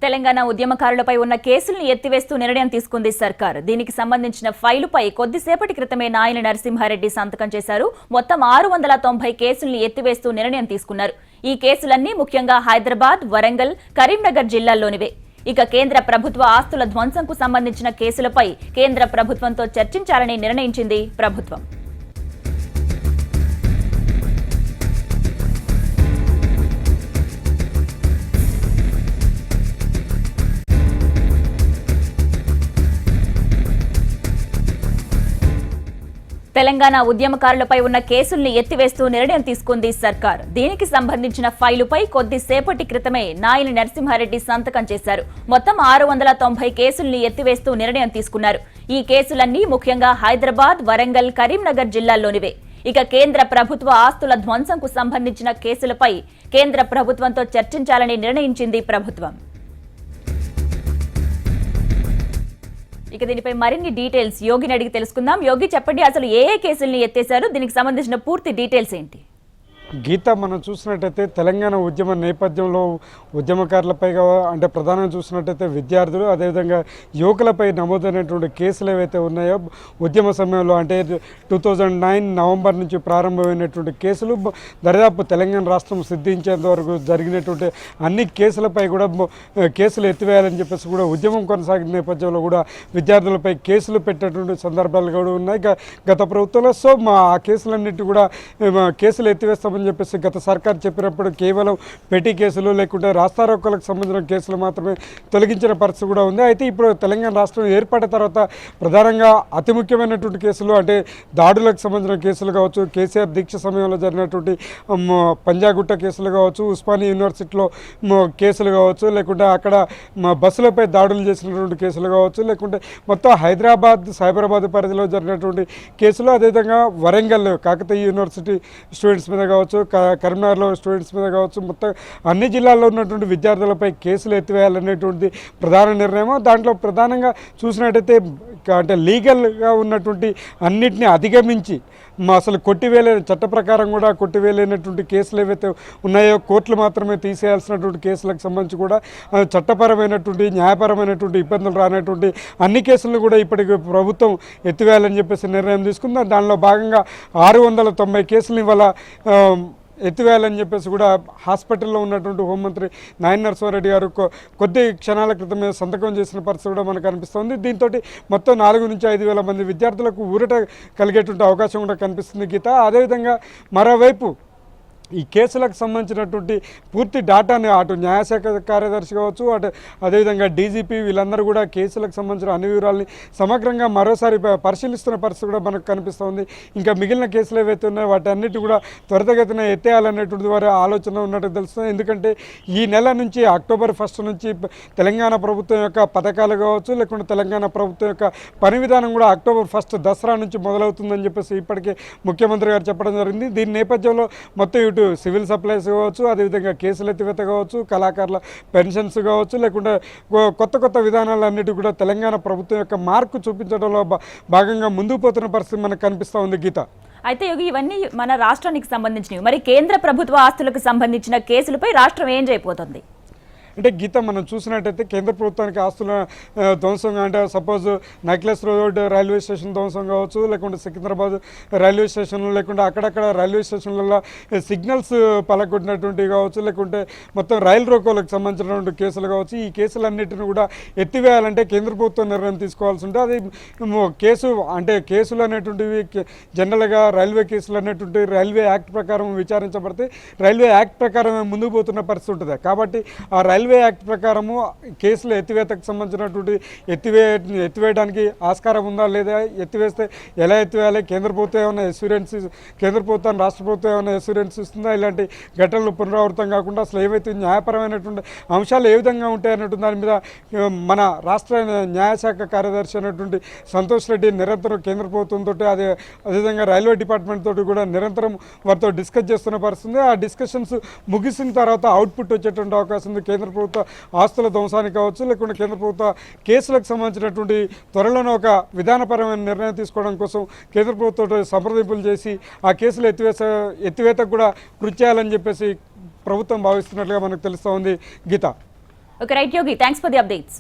తెలంగాణ ఉద్యమకారులపై ఉన్న కేసుల్ని ఎత్తివేస్తూ నిర్ణయం తీసుకుంది సర్కార్. దీనికి సంబంధించిన ఫైలుపై కొద్దిసేపటి క్రితమే నాయన నరసింహారెడ్డి సంతకం చేశారు. మొత్తం 690 కేసుల్ని ఎత్తివేస్తూ నిర్ణయం తీసుకున్నారు. ఈ కేసులన్నీ ముఖ్యంగా హైదరాబాద్, వరంగల్, కరీంనగర్ జిల్లాల్లోనివే. ఇక కేంద్ర ప్రభుత్వ ఆస్తుల ధ్వంసంకు సంబంధించిన కేసులపై కేంద్ర ప్రభుత్వంతో చర్చించాలని నిర్ణయించింది ప్రభుత్వం. తెలంగాణ ఉద్యమకారులపై ఉన్న కేసుల్ని ఎత్తివేస్తూ నిర్ణయం తీసుకుంది సర్కార్. దీనికి సంబంధించిన ఫైలుపై కొద్దిసేపటి క్రితమే నాయన నరసింహారెడ్డి సంతకం చేశారు. మొత్తం 690 కేసుల్ని ఎత్తివేస్తూ నిర్ణయం తీసుకున్నారు. ఈ కేసులన్నీ ముఖ్యంగా హైదరాబాద్, వరంగల్, కరీంనగర్ జిల్లాల్లోనివే. ఇక కేంద్ర ప్రభుత్వ ఆస్తుల ధ్వంసంకు సంబంధించిన కేసులపై కేంద్ర ప్రభుత్వంతో చర్చించాలని నిర్ణయించింది ప్రభుత్వం. ఇక దీనిపై మరిన్ని డీటెయిల్స్ యోగిని అడిగి తెలుసుకుందాం. యోగి, చెప్పండి, అసలు ఏ కేసుల్ని ఎత్తేశారు, దీనికి సంబంధించిన పూర్తి డీటెయిల్స్ ఏంటి? గీత, మనం చూసినట్టయితే తెలంగాణ ఉద్యమ నేపథ్యంలో ఉద్యమకారులపై అంటే ప్రధానంగా చూసినట్టయితే విద్యార్థులు, అదేవిధంగా యువకులపై నమోదైనటువంటి కేసులు ఏవైతే ఉన్నాయో ఉద్యమ సమయంలో అంటే 2009 నవంబర్ నుంచి ప్రారంభమైనటువంటి కేసులు దరిదాపు తెలంగాణ రాష్ట్రం సిద్ధించేంత వరకు జరిగినటువంటి అన్ని కేసులపై కూడా కేసులు ఎత్తివేయాలని చెప్పేసి కూడా ఉద్యమం కొనసాగిన నేపథ్యంలో కూడా విద్యార్థులపై కేసులు పెట్టేటువంటి సందర్భాలు కూడా ఉన్నాయి గత ప్రభుత్వంలో. సో ఆ కేసులన్నిటి కూడా కేసులు ఎత్తివేస్తామని చెప్పేసి గత సర్కార్ చెప్పినప్పుడు కేవలం పెటీ కేసులు లేకుంటే రాస్తారోకోలకు సంబంధించిన కేసులు మాత్రమే తొలగించిన పరిస్థితి కూడా ఉంది. అయితే ఇప్పుడు తెలంగాణ రాష్ట్రం ఏర్పడిన తర్వాత ప్రధానంగా అతి ముఖ్యమైనటువంటి కేసులు అంటే దాడులకు సంబంధించిన కేసులు కావచ్చు, కేసీఆర్ దీక్ష సమయంలో జరిగినటువంటి పంజాగుట్ట కేసులు కావచ్చు, ఉస్మానియా యూనివర్సిటీలో కేసులు కావచ్చు, లేకుంటే అక్కడ బస్సులపై దాడులు చేసినటువంటి కేసులు కావచ్చు, లేకుంటే మొత్తం హైదరాబాద్, సైబరాబాద్ పరిధిలో జరిగినటువంటి కేసులు, అదేవిధంగా వరంగల్ కాకతీయ యూనివర్సిటీ స్టూడెంట్స్ మీద కావచ్చు, కరీంనగర్లో స్టూడెంట్స్ మీద కావచ్చు, మొత్తం అన్ని జిల్లాల్లో ఉన్నటువంటి విద్యార్థులపై కేసులు ఎత్తివేయాలనేటువంటి ప్రధాన నిర్ణయం. దాంట్లో ప్రధానంగా చూసినట్టయితే అంటే లీగల్గా ఉన్నటువంటి అన్నిటిని అధిగమించి అసలు కొట్టివేలే చట్ట ప్రకారం కూడా కొట్టివేలేనటువంటి కేసులు ఏవైతే ఉన్నాయో కోర్టులు మాత్రమే తీసేయాల్సినటువంటి కేసులకు సంబంధించి కూడా చట్టపరమైనటువంటి న్యాయపరమైనటువంటి ఇబ్బందులు రానటువంటి అన్ని కేసులను కూడా ఇప్పటికి ప్రభుత్వం ఎత్తివేయాలని చెప్పేసి నిర్ణయం తీసుకుంది. దానిలో భాగంగా 690 కేసులు ఇవాళ ఎత్తివేయాలని చెప్పేసి కూడా హాస్పిటల్లో ఉన్నటువంటి హోంమంత్రి నాయన నరసింహారెడ్డి గారు కొద్ది క్షణాల క్రితమే సంతకం చేసిన పరిస్థితి కూడా మనకు అనిపిస్తుంది. దీంతో మొత్తం 4 నుంచి 5 వేల మంది విద్యార్థులకు ఊరట కలిగేటువంటి అవకాశం కూడా కనిపిస్తుంది గీత. అదేవిధంగా మరోవైపు ఈ కేసులకు సంబంధించినటువంటి పూర్తి డాటాని అటు న్యాయశాఖ కార్యదర్శి కావచ్చు, అటు అదేవిధంగా డీజీపీ వీళ్ళందరూ కూడా కేసులకు సంబంధించిన అన్ని వివరాలని సమగ్రంగా మరోసారి పరిశీలిస్తున్న పరిస్థితి కూడా మనకు కనిపిస్తుంది. ఇంకా మిగిలిన కేసులు ఏవైతే ఉన్నాయో వాటన్నిటి కూడా త్వరితగతిన ఎత్తేయాలనేటువంటి వారి ఆలోచన ఉన్నట్టు తెలుస్తుంది. ఎందుకంటే ఈ నెల నుంచి అక్టోబర్ 1 నుంచి తెలంగాణ ప్రభుత్వం యొక్క పథకాలు కావచ్చు, లేకుంటే తెలంగాణ ప్రభుత్వం యొక్క పని విధానం కూడా అక్టోబర్ 1 దసరా నుంచి మొదలవుతుందని చెప్పేసి ఇప్పటికే ముఖ్యమంత్రి గారు చెప్పడం జరిగింది. దీని నేపథ్యంలో మొత్తం ఇటు సివిల్ సప్లైస్ కావచ్చు, అదేవిధంగా కేసులు ఎత్తివేత కావచ్చు, కళాకారుల పెన్షన్స్ కావచ్చు, లేకుంటే కొత్త విధానాలన్నిటి కూడా తెలంగాణ ప్రభుత్వం యొక్క మార్కు చూపించడంలో భాగంగా ముందుకు పోతున్న పరిస్థితి మనకు కనిపిస్తూ ఉంది గీత. అయితే యోగి, ఇవన్నీ మన రాష్ట్రానికి సంబంధించినవి. మరి కేంద్ర ప్రభుత్వ ఆస్తులకు సంబంధించిన కేసులపై రాష్ట్రం ఏం చేయబోతోంది? అంటే గీత, మనం చూసినట్టయితే కేంద్ర ప్రభుత్వానికి ఆస్తుల ధ్వంసం అంటే suppose necklace road railway station ధ్వంసం కావచ్చు, లేకుంటే సికింద్రాబాద్ రైల్వే స్టేషన్లు, లేకుంటే అక్కడక్కడ రైల్వే స్టేషన్లలో సిగ్నల్స్ పలగొట్టినటువంటివి కావచ్చు, లేకుంటే మొత్తం రైలు రోకోలకు సంబంధించినటువంటి కేసులు కావచ్చు. ఈ కేసులన్నింటినీ కూడా ఎత్తివేయాలంటే కేంద్ర ప్రభుత్వం నిర్ణయం తీసుకోవాల్సి ఉంటుంది. అది కేసులు అనేటువంటివి జనరల్గా రైల్వే కేసులు అనేటువంటి రైల్వే యాక్ట్ ప్రకారం విచారించబడితే రైల్వే యాక్ట్ ప్రకారమే ముందుకు పోతున్న పరిస్థితి ఉంటుంది. కాబట్టి ఆ రైల్వే యాక్ట్ ప్రకారము కేసులు ఎత్తివేతకు సంబంధించినటువంటి ఎత్తివేయడానికి ఆస్కారం ఉందా లేదా, ఎత్తివేస్తే ఎలా ఎత్తివేయాలి, కేంద్ర ప్రభుత్వం ఏమైనా ఎస్యూరెన్స్, కేంద్ర ప్రభుత్వం రాష్ట్ర ప్రభుత్వం ఏమైనా ఎస్యూరెన్స్ ఇస్తుందా, ఇలాంటి ఘటనలు పునరావృతం కాకుండా అసలు ఏవైతే న్యాయపరమైనటువంటి అంశాలు ఏ విధంగా ఉంటాయి అన్నటువంటి దాని మీద మన రాష్ట్ర న్యాయశాఖ కార్యదర్శి అయినటువంటి సంతోష్ రెడ్డి నిరంతరం కేంద్ర ప్రభుత్వంతో అదేవిధంగా రైల్వే డిపార్ట్మెంట్ తోటి కూడా నిరంతరం వారితో డిస్కస్ చేస్తున్న పరిస్థితుంది. ఆ డిస్కషన్స్ ముగిసిన తర్వాత అవుట్పుట్ వచ్చేటువంటి అవకాశం ఉంది. కేంద్ర ప్రభుత్వ ఆస్తుల ధ్వంసానికి కావచ్చు, లేకుంటే కేంద్ర ప్రభుత్వ కేసులకు సంబంధించినటువంటి త్వరలోనే ఒక విధానపరమైన నిర్ణయం తీసుకోవడం కోసం కేంద్ర ప్రభుత్వంతో సంప్రదింపులు చేసి ఆ కేసులు ఎత్తివేతకు కూడా కృషి చేయాలని చెప్పేసి ప్రభుత్వం భావిస్తున్నట్లుగా మనకు తెలుస్తూ ఉంది Geetha. Okay right Yogi, thanks for the updates.